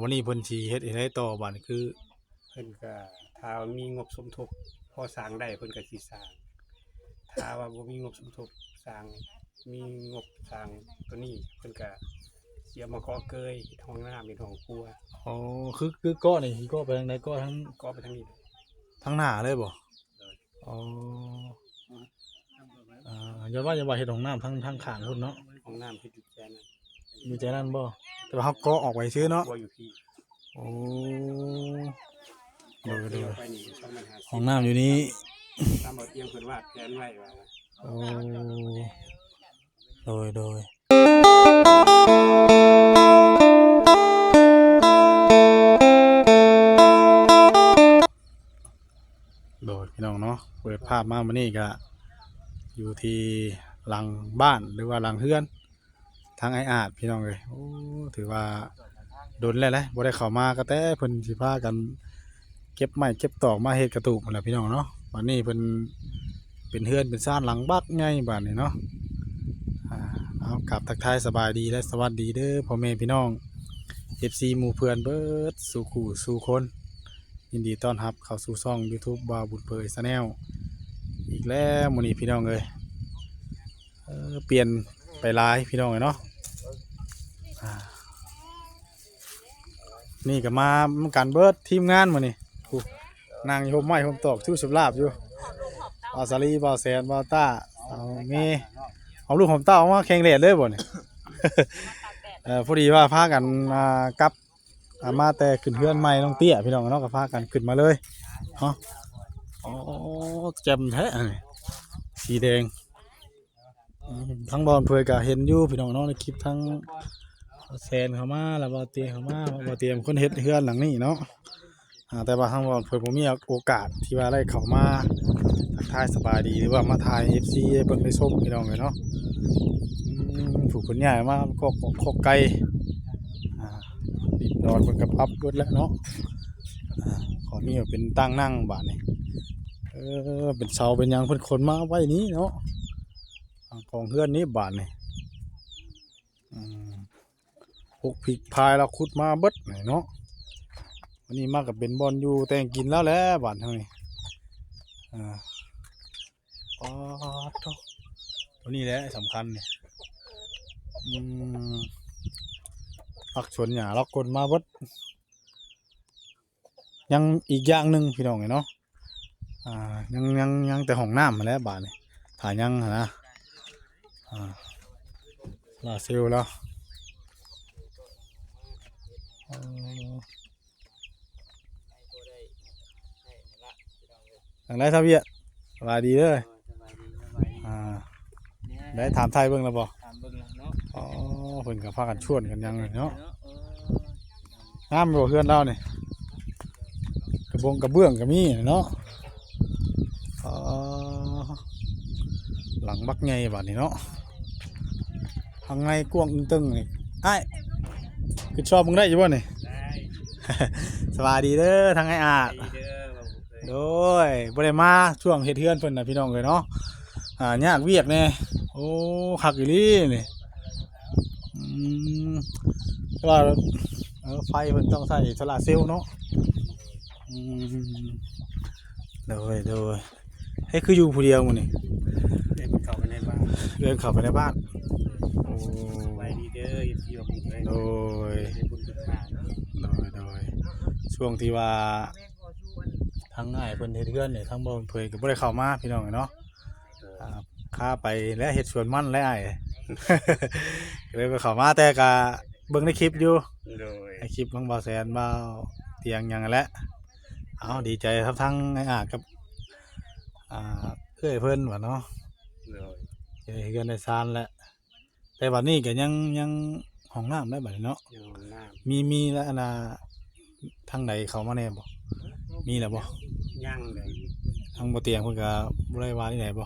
วันนี้เพิ่นสิเฮ็ดให้ต่อบัดนี้คือเพิ่นก็ถ้ามีงบสมทบพอสร้างได้เพิ่นก็สิสร้างถ้าว่าบ่มีงบสมทบสร้างมีงบสร้างตัวนี้เพิ่นก็สิเอามาก่อเกยเฮ็ดห้องน้ำเฮ็ดห้องครัวอ๋อคือเกาะนี่เกาะไปทางใดเกาะก่อไปทางนี้ทางหน้าเลยบ่เลย อ๋ออย่าว่าเฮ็ดห้องน้ำทางข้างพุ่นเนาะห้องน้ำเฮ็ดอยู่แค่นั้นมีใจนั่นบ่แต่ว่าเฮาเกาะออกไปซื่อเนาะครัวอยู่พี่โอ้ก่อเกยออกไปนี่ห้องน้ำอยู่นี้ตามบ่เตียงเพิ่นวาดแผนไว้ว่าโอ้โดยพี่น้องเนาะเปิดภาพมาวันนี้ก็อยู่ที่หลังบ้านหรือว่าหลังเฮือนทางไออาดพี่น้องเลยโอ้ถือว่าโดนแล้วบ่ได้เข้ามาก็แต่เพิ่นสิพากันเก็บไม้เก็บตอกมาเฮ็ดกระตูบนั่นแหละพี่น้องเนาะวันนี้เพิ่นเป็นเฮือนเป็นซ่านหลังบักใหญ่บ้านนี้เนาะเอากลับทักทายสบายดีและสวัสดีเด้อพ่อแม่พี่น้อง FC หมู่เพื่อนเบิดสู่คู่สู่คนยินดีต้อนรับเข้าสู่ช่อง YouTube บ่าวบุญเผยชาแนลอีกแล้วมื้อนี้พี่น้องเอ้ยเปลี่ยนไปหลายพี่น้องเอ้ยเนาะนี่ก็มากันเบิดทีมงานมื้อนี้นางอยู่ห่มไม้ห่มตอกชู้สุบลาบอยู่บ่าวสาลีบ่าวแสนบ่าวต้าเอามีเอาลูกหอมเต้ามาแข่งเล่นเลยบ่นี่ พอดีว่าพากันกลับมาแต่ขึ้นเฮือนใหม่น้องเตี้ยพี่น้องเนาะก็พากันขึ้นมาเลยเนาะอ๋อแจ่มแท้นี่สีแดงทั้งบอลเผยก็เห็นอยู่พี่น้องเนาะในคลิปทั้งแซนเข้ามาแล้วบ่เตียเข้ามาบ่เตียมคนเฮ็ดเฮือนหลังนี้เนาะแต่ว่าทั้งบอลเผยผมมีโอกาสที่ว่าได้เข้ามาทักทายสบายดีหรือว่ามาถ่าย FC เบิ่งได้ชมพี่น้องเลยเนาะผูกคนใหญ่มาก็ขอกไก่ดินดอนมันกับพับเบิดแล้วเนาะขอนี่เป็นตั้งนั่งบาทนี่เป็นเสาเป็นยางเพิ่นคนมาไว้นี้เนาะของเฮือนนี้บาทนี่พวกพริกพายเราขุดมาเบิดเนาะวันนี้มากับเป็นบอลอยู่แต่งกินแล้วแหละบาทเท่านี้ตัวนี้แหละสำคัญเนี่ยผักสวนหญ้าเราคนมาเบิดยังอีกอย่างหนึ่งพี่น้องเนาะยังแต่ห้องน้ำมาแล้วบาทนี่ถ่ายยังนะลาเซลแล้วทางไรทะเบียนสบายดีเลยได้ถามไทยเบิ่งแล้วบ่อ๋อเพิ่นก็พากันชวนกันยังเนาะน้ำบ่เฮือนเราเนี่ยกระเบื้องก็มีเนาะหลังบักใหญ่บาดนี้เนาะทางไงกว้างตึงนี่ไอ้คือชอบมึงได้อยู่บ่นี่สวัสดีเด้อทางไอ้อาดโดยบ่ได้มาช่วงเฮ็ดเฮือนเพิ่นน่ะพี่น้องเลยเนาะยากเวียกแน่โอ้คักอีหลีนี่ว่าไฟมันต้องใส่โซลาร์เซลล์เนาะโดยให้คืออยู่ผู้เดียวมื้อนี้เดินเข้าไปในบ้านโอ้ไปดีเด้ออยู่ที่ว่าบุญเลยโดยช่วงที่ว่าทั้งง่ายเพิ่นเฮ็ดเฮือนเนี่ยทั้งบ่เผยก็บ่ได้เข้ามาพี่น้องเนาะข้าไปและเฮ็ดสวนมันและอ้ายเลยไปเข้ามาแต่ก็เบิ่งในคลิปอยู่ในคลิปของบ่าวแสนบ่าวเตียงหยังนั่นแหละเอาดีใจครับทั้งไอ้อากับเอ้ยเพิ่นว่าเนาะเฮือนได้ซานแล้วแต่บัดนี้ก็ยังห้องน้ำได้บัดนี้เนาะมีแล้วทางใดเข้ามาแน่บ่มีแล้วบ่ยังเลยทางบ่เตียงเพิ่นก็บ่ได้ว่าที่ไหนบ่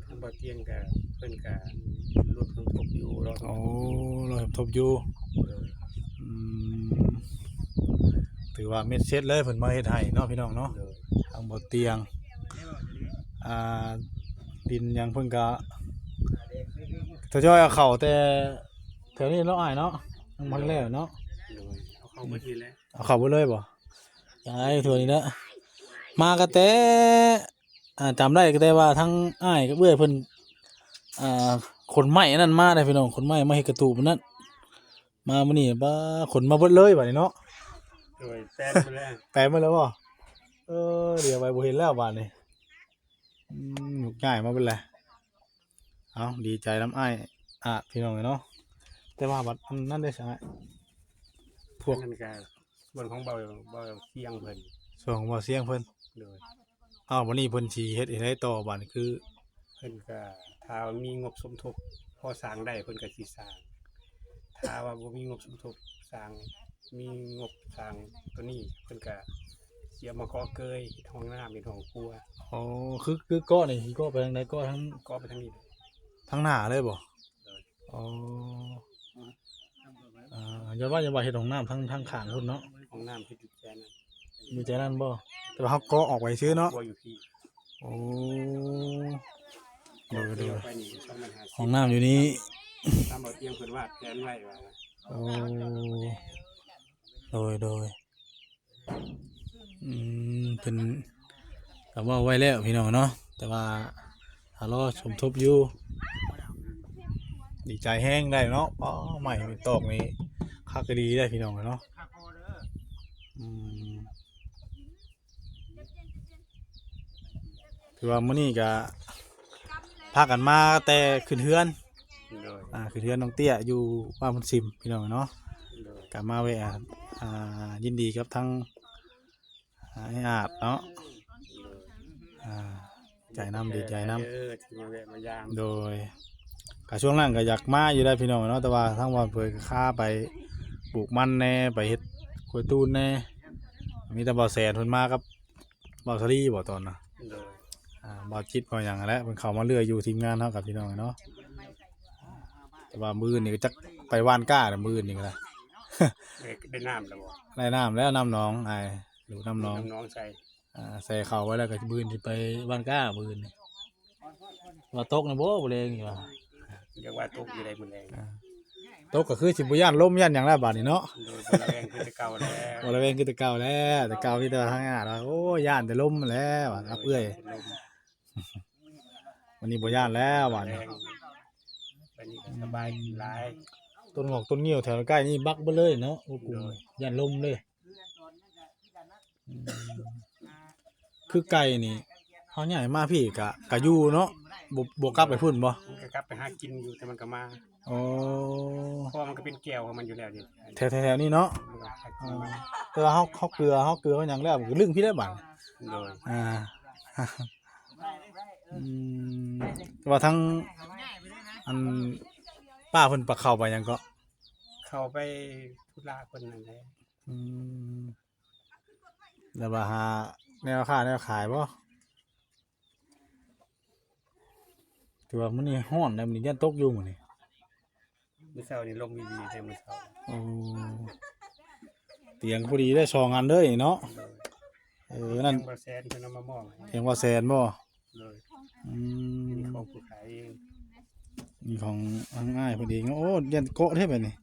ทางบ่เตียงก็เพิ่นก็รถทบอยู่รถทบอยู่ถือว่าเม็ดเช็ดเลยเพิ่นมาเฮ็ดให้เนาะพี่น้องเนาะทางบ่เตียงดินยังเพิ่นก็ทยอยเอาเข้าแต่แถวนี้เนาะอ้ายเนาะยังบ่แล้วเนาะเอาเข้า หมดนี่แหละ เอาเข้าบ่เลยบ่ยายทั่วนี้ละมาก็แต่จำได้ก็ได้ว่าทั้งอ้ายกับเอื้อยเพิ่นขนไม้อันนั้นมาได้พี่น้องขนไม้มาเฮ็ดกระตูปนั่นมามื้อนี้บ่ขนมาเบิดเลยบัดนี้เนาะ โดยแป้นไปแล้ว แปลมาแล้วบ่เดี๋ยวไปบ่เห็นแล้วบัดนี้หนุกง่ายมาเบิดแหละเอาดีใจนำอ้ายพี่น้องเนาะแต่ว่าบัดอันนั้นได้ใช่พวก นั่นก็บนของเบาเสียงเพิ่น ส่วนของบ่เสียงเพิ่น โดย วันนี้เพิ่นสิเฮ็ดให้ต่อบัดนี้คือ เพิ่นก็ถ้ามีงบสมทบพอสร้างได้เพิ่นก็สิสร้างถ้าว่าบ่มีงบสมทบสร้างมีงบสร้างตัวนี้เพิ่นก็เสียมาก่อเกยเฮ็ดห้องน้ำเฮ็ดห้องครัว อ๋อคือก้อนี่ก้อไปทางใดก้อทั้ง ก่อไปทางนี้เลย ทั้งหน้าเลยบ่ โดย อ๋ออย่าว่าเฮ็ดของน้ำทั้งข้างพุ่นเนาะ ห้องน้ำเฮ็ดอยู่แค่นั้น มีใจนั่นบ่แต่ว่าเฮาก้อออกไว้ซื้อเนาะ ครัวอยู่พี่ โอ้ เดี๋ เดี๋ยว ไปนี่ ห้องน้ำอยู่นี่ ตามเบาเตียงเพิ่นวาดแผนไว้ว่า โอ้โดยเป็นก็ว่าไว้แล้วพี่น้องเนาะแต่ว่าถ้ารอสมทบอยู่ดีใจแห้งได้เนาะอ๋อใหม่ตอกนี่คักก็ดีได้พี่น้องเนาะคือว่ามื้อนี้ก็พากันมาแต่ขึ้นเฮือน โดย ขึ้นเฮือนน้องเตี้ยอยู่บ้านพุ่นซิมพี่น้องเนาะ โดย ก็มาแวะยินดีกับทั้งให้อาดเนาะใจน้ำดีใจน้ำ ที่มาแวะมายาม โดยก็ช่วงนั้นก็อยากมาอยู่ได้พี่น้องเนาะแต่ว่าทั้งวันเพิ่นก็ค่าไปปลูกมันแน่ไปเฮ็ดกล้วยตูนแน่มีแต่บ่าวแสนเพิ่นมากับบ่าวสลีบ่ตอนน่ะ โดย บ่าวจิตบ่หยังนั่นแหละเพิ่นเข้ามาเรื่อยอยู่ทีมงานเฮากับพี่น้องเนาะแต่ว่ามื้อนี่ก็จักไปว่านก้าแล้วมื้อนี่ก็ได้ ได้น้ำแล้วบ่ ได้น้ำแล้วน้ำหนองดูน้ำหนอง น้องใส่ ใส่เข้าไว้แล้วก็มื้อสิไปว่านก้ามื้อนี่ว่าตกนะบ่แรงอยู่ว่า เรียกว่าตกอยู่ได้มื้อแรง ตกก็คือสิบ่ย่านลมย่านหยังแล้วบัดนี้เนาะ โดยบ่ระแวงคือแต่เก่าแล้ว บ่ระแวงคือแต่เก่าแล้วแต่เก่ามีแต่ทางงานว่าโอ้ย่านแต่ลมแล้วรับเอื้อยวันนี้บ่ย่านแล้วบัด แร นี้ งไปนี่ก็สบายหลาย ต้นหมอกต้นเงี้ยวแถวใกล้นี่บักเบ่เลยเนาะโอ้กูย่านลมเลยคือไก่นี่เฮาใหญ่มาพี่ก็อยู่เนาะบ่กลับไปพุ่นบ่ มันก็กลับไปหากินอยู่แต่มันก็มา อ๋อ เพราะว่ามันก็เป็นแก้วของมันอยู่แล้วนี่ แถวๆนี้เนาะ มันก็หากินมา แต่ว่าเฮาเกลือเฮาหยังแล้วก็ลึงพี่ได้บัด โดย แต่ว่าทั้งอันป้าเพิ่นปักเข้าไปหยังก็ เข้าไปธุระคนนั่นแหละ แล้วว่าหาแนวค้าแนวขายบ่ถือว่ามื้อนี้ร้อนแล้วมื้อนี้ยันตกอยู่มื้อนี้ มื้อเช้านี่ลมดีๆแต่มื้อเช้า โอ้เตียงพอดีได้2อันเลยเนาะ โดย นั่น บ่แซนเพิ่นเอามามอบให้ เตียงว่าแสนบ่ โดย อื มี ม ของผู้ขายเอง นี่ของทางอ้ายพอดีโอ้ยันโกะเท่แบบนี้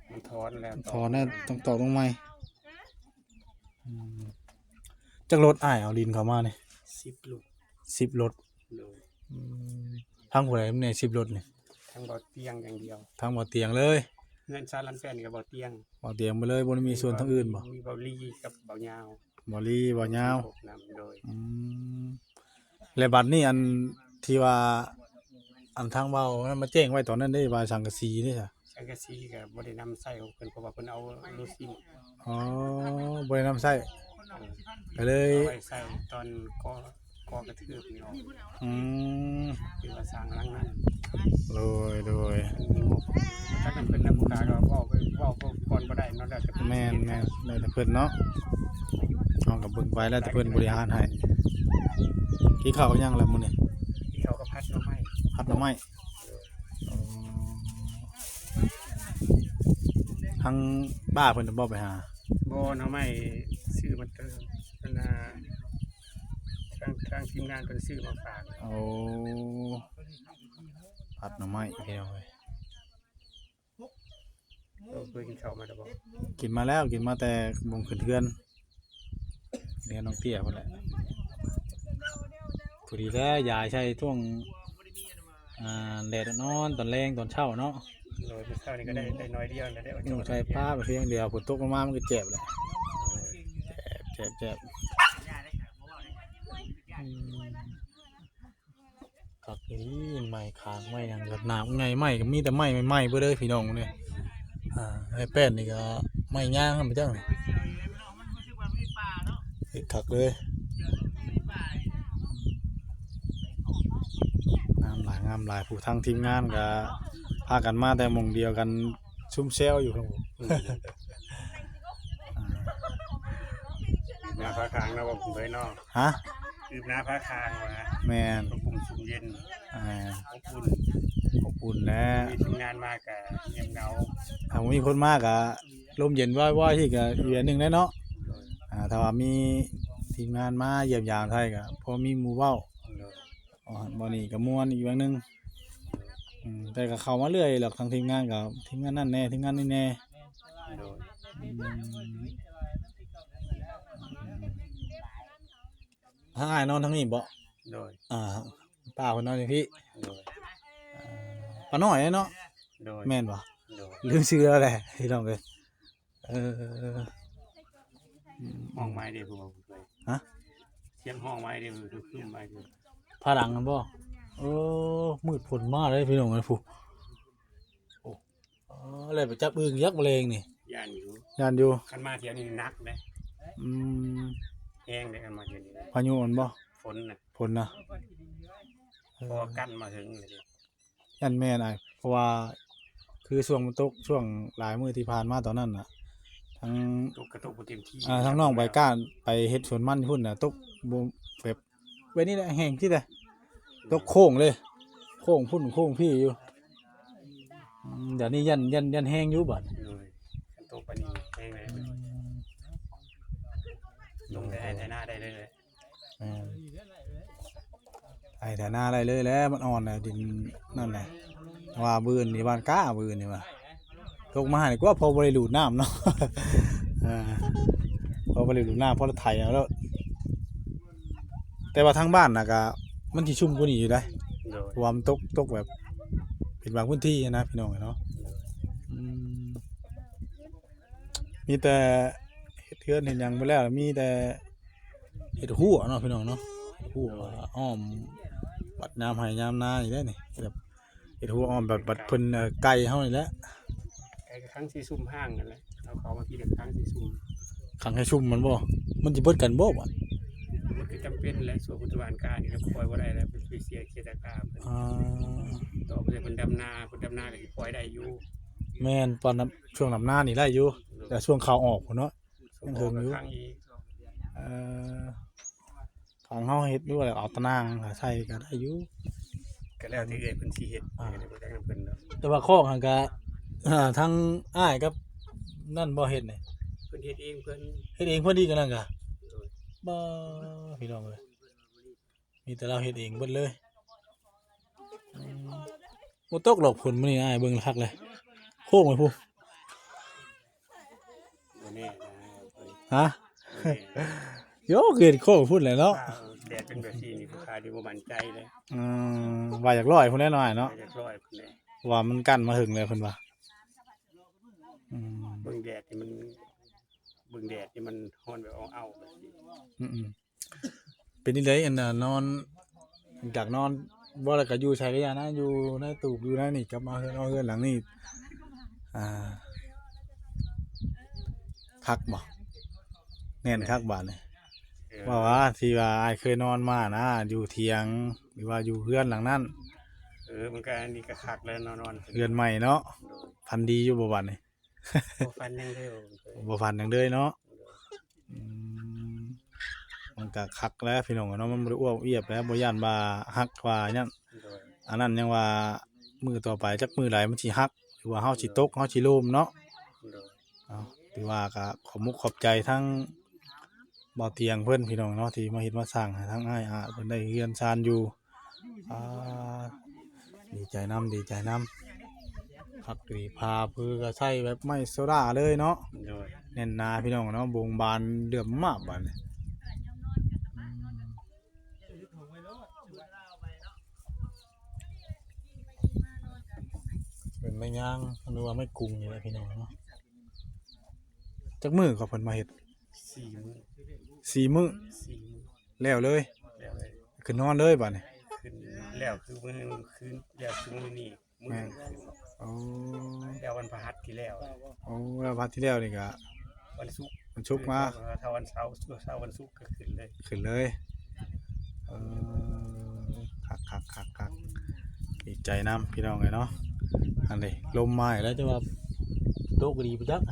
มันถอนแล้ว ถอนได้ต้องตอกตรงไม้จักรถอ้ายเอาดินเข้ามานี่ 10ลูก 10รถ โดย ทางผู้ใดเนี่ย10รถนี่ ทั้งบ่อเตียงอย่างเดียว ทางบ่เตียงเลย เงินซาลันแฟนกับบ่อเตียง บ่เตียงไปเลยบ่ได้มีส่วนทางอื่นบ่ มีเบาลีกับเบายาว บ่ลีบ่ยาว พวกนำโดย และบัดนี้อันที่ว่าอันทางเว้านั้นมาแจ้งไว้ตอนนั้นได้ว่าสังกะสีนี่จ้ะ สังกะสีก็บ่ได้นำใส่ของเพิ่นเพราะว่าเพิ่นเอาโลซิม อ๋อบ่ได้นำใช้ก็เลย เอาไว้ใส่ตอนก่อกระทืบนี่ออก อืม คือว่าสร้างหลังนั้น โดย ถ้าเพิ่นนำผู้ค้าก็เว้าก่อนบ่ได้เนาะแล้วแต่เพิ่น แม่นได้แต่เพิ่นเนาะเอากับเบิ่งไปแล้วแต่เพิ่นบริหารให้กินข้าวยังแล้วมื้อนี้ ที่เขาก็พัดหน่อไม้ ผัดหน่อไม้ทางบ้าเพิ่นจะบ่ไปหา บ่หน่อไม้ซื้อมาเติมเพิ่นทางทีมงานเพิ่นซื้อมาฝาก โอ้ผัดหน่อไม้พี่น้องเอ้ย เราเคยกินข้าวมาแล้วบ่ กินมาแล้วกินมาแต่วงขึ้นเทือนเรียนน้องเตี้ยพุ่นแหละพอดีแล้วยายใช้ช่วงแดดนอนตอนแรงตอนเช้าเนาะ โดยเมื่อเช้านี้ก็ได้น้อยเดียวแล้วได้เอา ต้องใช้ผ้าไปเพียงเดียวฝนตกลงมามันก็เจ็บเลยเจ็บกักนี่ไม้ค้างไม้ยังกับหนามไงไม้ก็มีแต่ไม้ไม่ไม้เพื่อเลยพี่น้องเนี่ยไอ้แป้นนี่ก็ไม้ย่างกันไปจังเลยคักเลยงามหลายผู้ทางทีมงานก็พากันมาแต่หมองเดียวกันซุ่มเซลอยู่ครับผม หน้าพระคางเราบ่ผมเคยนอก ฮะ คือหน้าพระคางว่า แมน กระปุ่มสุ่มเย็นอบอุ่น ขอบคุณนะ มีทำงานมากกับเงียบเหงา ถ้ามีคนมากอะลมเย็นว่ายๆที่ก็อีกอันหนึ่งได้เนาะถ้าว่ามีทีมงานมาเยี่ยมยามไทยก็พอมีหมู่เว้าบ่นี่ก็ม่วนอีกอย่างหนึงแต่ก็เข้ามาเรื่อยหรอกทางทีมงานกับทีมงานนั่นแน่ทีมงานนี่แน่ โดย ถ้าอ้ายนอนทางนี้บ่ โดย ป้าเพิ่นนอนอยู่พี่ โดย ป้าน้อยเนาะ โดย แม่นบ่ โดย ลืมชื่อแล้วแหละพี่น้องเอ้ยห้องไม้เดียวผมเคย ฮะ เสียงห้องไม้เดียวคือขึ้นไม้เดียว ผาดังกันบ่มืดผลมากเลยพี่น้องเอ้ยผู้โอ้อะไรไปจับอึ่งยักษ์แมลงนี่ ย่านอยู่ ยานอยู่ คันมาเที่ยวนี้นักเลย อืม แห้งเลยคันมาเที่ยวนี้ พายุมันบ่ ฝนน่ะ ผลนะ พอกั้นมาถึงเลย ยันแม่นอ้ายเพราะว่าคือช่วงมันตกช่วงหลายมื้อที่ผ่านมาตอนนั้นน่ะทั้ง ตกกระตุกบ่เต็มที่ ทั้งน้องใบก้านไปเฮ็ดสวนมันพุ่นน่ะตกบ่แบบไว้นี่แหละแห้งที่ใดตกโค้งเลยโค้งพุ่นโค้งพี่อยู่เดี๋ยวนี้ยันแห้งอยู่บัด เลยคันตกปานนี้แห้งเลยลงได้ไถนาได้เลย ไอ้แต่หน้าอะไรเลยแล้วมันอ่อนน่ะดินนั่นแหละว่าบืนนี่บ้านก้าบืนนี่ว่าตกมานี่ก็พอบ่ได้ดูดน้ำเนาะ พอบ่ได้ดูดน้ำพอไถเอาแล้วแต่ว่าทางบ้านน่ะก็มันสิชุ่มกว่านี้อยู่ได้ โดย เพราะว่ามันตกแบบเป็นบางพื้นที่นะพี่น้องเนาะอืมมีแต่เฮ็ดเทือนเห็นหยังไปแล้วมีแต่เฮ็ดหัวเนาะพี่น้องเนาะหัวอ้อมบัดน้ำให้ยามนานี่แหละนี่แบบเฮ็ดหัวอ้อมแบบบัดเพิ่นไก่เฮานี่แหละ ไอ้ครั้งที่ซุ่มห้างนั่นแหละเอาเขามาที่เด็กครั้งที่ซุ่ม ขังให้ชุ่มมันบ่มันสิเบิดกันบ่บัด มันคือจำเป็นแหละส่วนปัจจุบันการนี่ก็ปล่อยบ่ได้แล้วเป็นเสียเกียรติกาเพิ่น อ่า ต่อไปเพิ่นดำนาก็สิปล่อยได้อยู่ แม่นตอนน้ำช่วงน้ำหน้านี่ได้อยู่แต่ช่วงข้าวออกพุ่นเนาะ ยังเฮิงอยู่ ครั้งอีก เอ่อทางเฮาเฮ็ดด้วยเอาตะนางใส่ก็ได้อยู่ ก็แล้วที่เอ้ยเพิ่นสิเฮ็ดก็ได้บ่จักนำเพิ่นเนาะ แต่ว่าคอกหันก็ทางอ้ายกับนั่นบ่เฮ็ดนี่ เพิ่นเฮ็ดเองเพิ่น เฮ็ดเองพอดีกันนั่นก็ โดย บ่พี่น้องเอ้ยมีแต่เราเฮ็ดเองเบิดเลยบ่ตกหรอกผลมื้อนี้อ้ายเบิ่งคักเลยโค้งไว้พุ บ่แน่นะเพิ่น ฮะ โยเกิดโค้งพุ่นแหละเนาะ ถ้าแดดเป็นแบบนี้นี่ผู้ค้าดีบ่มั่นใจเลย ว่าอยากร้อยพุ่นแน่นอนเนาะ จะร้อยเพิ่นเลย ว่ามันกั้นมาหึงเลยเพิ่นว่าอืม เบิ่งแดดนี่มันร้อนแบบเอาแบบนี้ อืมเป็นนี่เลยอันน่ะนอนจากนอนบ่แล้วก็อยู่ใช้ก็ยานะอยู่ในตูบอยู่ในนี่กลับมาเฮือนเอาเฮือนหลังนี้คักบ่แน่นคักบาดนี่ว่าที่ว่าอ้ายเคยนอนมานะอยู่เถียงหรือว่าอยู่เฮือนหลังนั้น มันก็อันนี้ก็คักแล้วนอนๆ เฮือนใหม่เนาะพันดีอยู่บ่บัดนี่ บ่ฟันยังเร็ว บ่ฟันจังเด้ยเนาะอืมมันก็คักแล้วพี่น้องเนาะมันบ่ได้อ้วกเอียบแล้วบ่ย่านว่าฮักว่าหยัง โดย อันนั้นยังว่ามือต่อไปจักมือใดมันสิฮักหรือว่าเฮาสิตกเฮาสิโลมเนาะ โดย หรือว่าก็ขอบมุกขอบใจทั้งบ่อเตียงเพิ่นพี่น้องเนาะที่มาเฮ็ดมาสร้างให้ทั้งอ้ายเพิ่นได้เฮือนชานอยู่ดีใจนำดีใจนำ ผักดีพาพือก็ใช้แบบไม่โซดาเลยเนาะ โดย แน่นหนาพี่น้องเนาะบงบานเดือมมากบานเนี่ยเป็นไม่ย่างหรือว่าไม่กรุงนี่แหละพี่น้องเนาะจักมือก็เพิ่นมาเฮ็ด 4 มื้อ 4 มื้อ 4 มื้อ แล้วเลย แล้วเลย ขึ้นนอนเลยบาดนี้ ขึ้นแล้วคือมื้อคืนแล้วคือมื้อนี้มื้อนี้ขึ้น โอ้ แล้ววันพฤหัสที่แล้ว โอ้แล้วพัดที่แล้วนี่ก็ วันศุกร์ มันชุกมา ถ้าวันเสาร์วันศุกร์ก็ขึ้นเลย ขึ้นเลยเออคักดีใจนำพี่น้องเลยเนาะอันนี้ลมมาอีกแล้วจะว่าโตกดีประจักษ์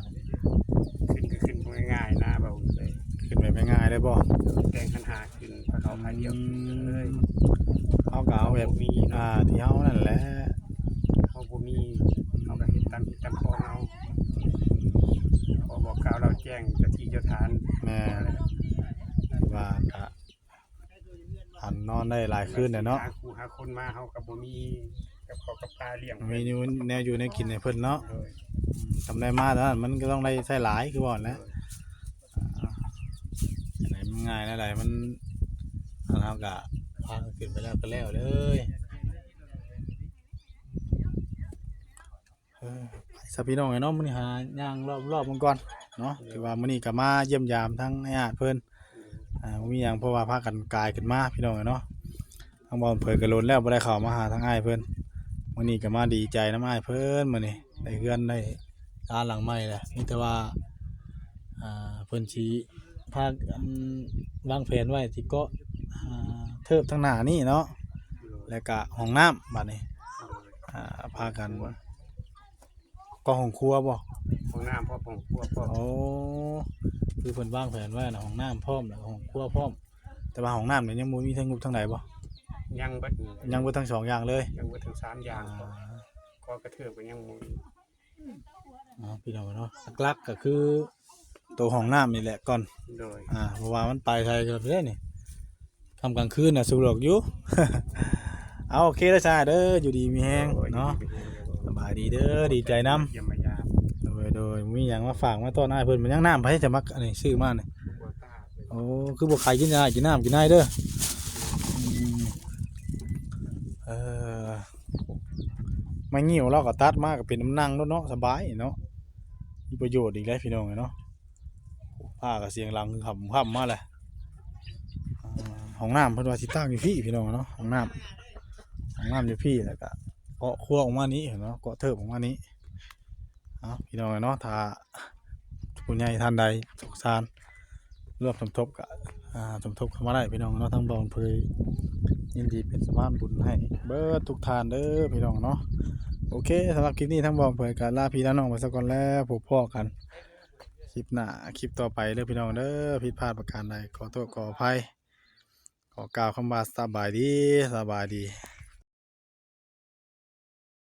ขึ้นก็ขึ้นง่ายๆนะแบบเลย ขึ้นไปไม่ง่ายได้บ่ แกงคันหาขึ้นพระเขาพาเดียวขึ้นเลย เอาก็เอาแบบที่เฮานั่นแหละ เขาบ่มีเขาก็เฮ็ดตามที่ตามคองเอาพอบอกกล่าวเราแจ้งเจ้าที่เจ้าทาน แม่ว่าก็หันนอนได้หลายคืนน่ะเนาะ หาครูหาคนมาเฮาก็บ่มีกับข้าวกับปลาเลี้ยง มีแนวอยู่ในกินให้เพิ่นเนาะ โดย ทำได้มาแล้วมันก็ต้องได้ใช้หลายคือบ่อนนะไหนมันง่ายนะไหนมันอันเฮาก็พาขึ้นไปแล้วก็แล้วเลยสพี่น้องไอ้เนาะมื้อนี้หาย่างรอบมันก่อนเนาะคือว่ามื้อนี้ก็มาเยี่ยมยามทั้งญาติเพิ่นบ่มีหยังเพราะว่าพากันกายขึ้นมาพี่น้องไอ้เนาะทางบ่อนเพิ่นก็ล้นแล้วบ่ได้เข้ามาหาทางอ้ายเพิ่นมื้อนี้ก็มาดีใจนำอ้ายเพิ่นมื้อนี้ได้เฮือนได้บ้านหลังใหม่แหละมีแต่ว่าเพิ่นสิพากันวางแผนไว้ที่เกาะเทิบทางหน้านี่เนาะแล้วก็ห้องน้ำบัดนี้พากันก็ห้องครัวบ่ ห้องน้ำพ่อของครัวพ่อ โอ้คือเพิ่นวางแผนไว้น่ะห้องน้ำพร้อมแล้วก็ห้องครัวพร้อมแต่ว่าห้องน้ำเนี่ยยังบ่มีทั้งงบทั้งใดบ่ ยังเบิดนี่ ยังบ่ทั้งสองอย่างเลย ยังเบิดทั้ง3อย่างก็กระเทือบก็ยังบ่มี พี่น้องเนาะหลักๆก็คือตัวห้องน้ำนี่แหละก่อน โดย เพราะว่ามันไปไทยกันเด้นี่ทำกลางคืนน่ะสะดวกอยู่ เอาโอเคแล้วจ้าเด้ออยู่ดีมีแฮงเนาะสบายดีเด้อดีใจนำ เยี่ยมมายาม โดยมีหยังมาฝากมาต้อนอ้ายเพิ่นมันยังน้ำไผจะมักอันนี้ซื้อมานี่ บัวตาเลย โอ้คือบ่ขายกินยากินน้ำกินได้เด้อเออไม่งิ้วเราก็ตัดมาก็เป็นน้ำนั่งเนาะสบายเนาะมีประโยชน์อีกแล้วพี่น้องเนาะผ้าก็เสียงหลังคือค่ำมาแหละห้องน้ำเพิ่นว่าสิตั้งอยู่พี่พี่น้องเนาะห้องน้ำอยู่พี่แล้วก็เกาะครัวออกมานี้เห็นเนาะเกาะเทิบออกมานี้พี่น้องเนาะถ้าผู้ใหญ่ท่านใดสงสารร่วมสมทบกับสมทบเข้ามาได้พี่น้องเนาะทั้งบ่อนเพยยินดีเป็นสะพานบุญให้เบิดทุกทานเด้อพี่น้องเนาะโอเคสำหรับคลิปนี้ทั้งบ่อนเพยการลาพี่ลาน้องไปซะก่อนแล้วพบพ่อกันคลิปหน้าคลิปต่อไปเด้อพี่น้องเด้อผิดพลาดประการใดขอโทษขออภัยขอกล่าวคำว่าสบายดี